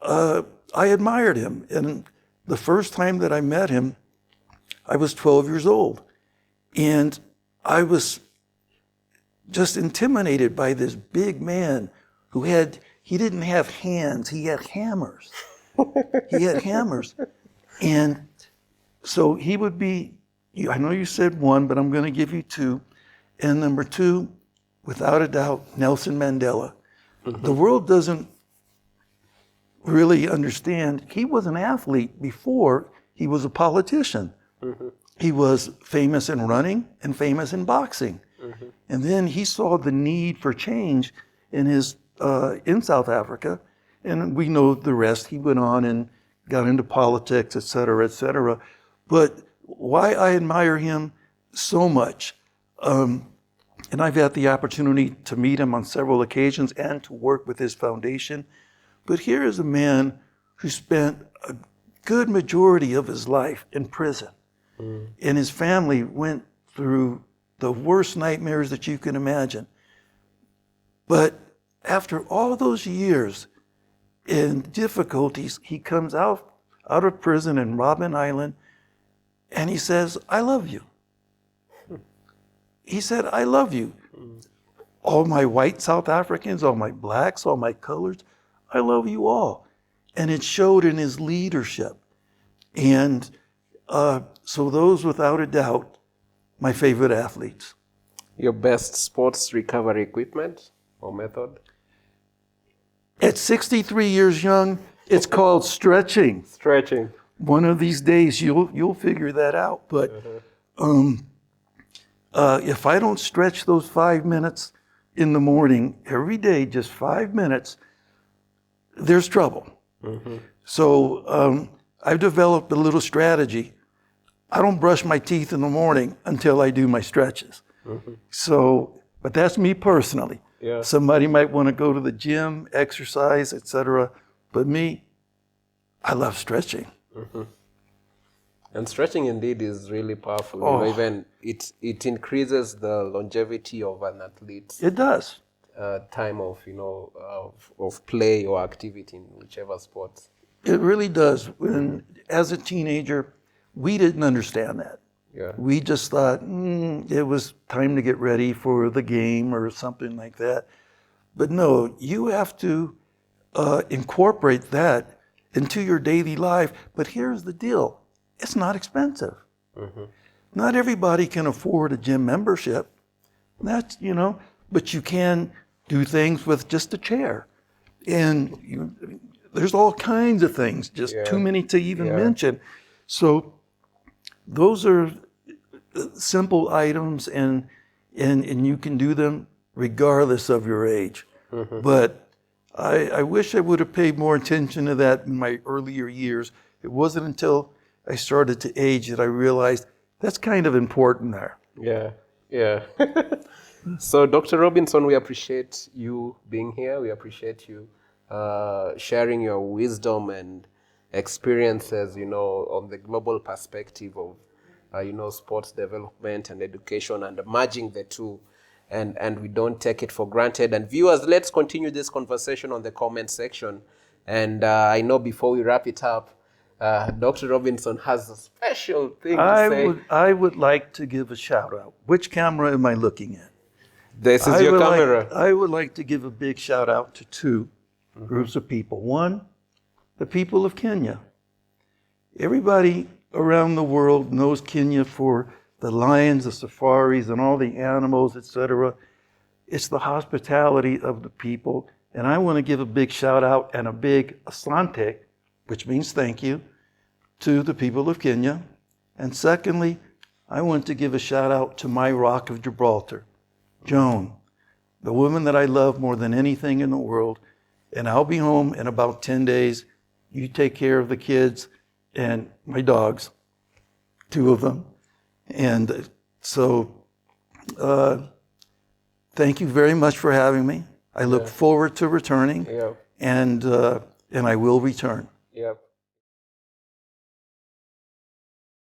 I admired him. And the first time that I met him, I was 12 years old. And I was just intimidated by this big man who he didn't have hands, he had hammers. He had hammers. And so he would be, I know you said one, but I'm going to give you two. And number two, without a doubt, Nelson Mandela. The world doesn't really understand. He was an athlete before he was a politician. He was famous in running and famous in boxing. And then he saw the need for change in South Africa. And we know the rest. He went on and got into politics, et cetera, et cetera. But why I admire him so much, and I've had the opportunity to meet him on several occasions and to work with his foundation. But here is a man who spent a good majority of his life in prison. And his family went through the worst nightmares that you can imagine. But after all those years and difficulties, he comes out of prison in Robben Island, and he says, I love you. He said, I love you. All my white South Africans, all my blacks, all my colors, I love you all. And it showed in his leadership. And so those, without a doubt, my favorite athletes. Your best sports recovery equipment or method? At 63 years young, it's called stretching. Stretching. One of these days, you'll figure that out. But if I don't stretch those 5 minutes in the morning every day, just 5 minutes, there's trouble. So I've developed a little strategy. I don't brush my teeth in the morning until I do my stretches. So, but that's me personally. Yeah. Somebody might want to go to the gym, exercise, etc. But me, I love stretching. And stretching indeed is really powerful. You know, even it increases the longevity of an athlete's It does. time of of play or activity in whichever sport. It really does. When, as a teenager, we didn't understand that. Yeah. We just thought it was time to get ready for the game or something like that. But no, you have to incorporate that into your daily life. But here's the deal. It's not expensive. Not everybody can afford a gym membership. That's, but you can do things with just a chair. And there's all kinds of things, just too many to even mention. So those are simple items, and you can do them regardless of your age. But I wish I would have paid more attention to that in my earlier years. It wasn't until I started to age that I realized that's kind of important there. Yeah, yeah. So, Dr. Robinson, we appreciate you being here. We appreciate you sharing your wisdom and experiences, on the global perspective of, sports development and education and merging the two. And we don't take it for granted. And viewers, let's continue this conversation on the comment section. And I know before we wrap it up, Dr. Robinson has a special thing to say. I would like to give a shout out. Which camera am I looking at? This is your camera. I would like to give a big shout out to two groups of people. One, the people of Kenya. Everybody around the world knows Kenya for the lions, the safaris, and all the animals, etc. It's the hospitality of the people. And I want to give a big shout out and a big asante, which means thank you, to the people of Kenya. And secondly, I want to give a shout out to my Rock of Gibraltar, Joan, the woman that I love more than anything in the world. And I'll be home in about 10 days. You take care of the kids and my dogs, 2 of them. And so thank you very much for having me. I look forward to returning, and I will return. Yep.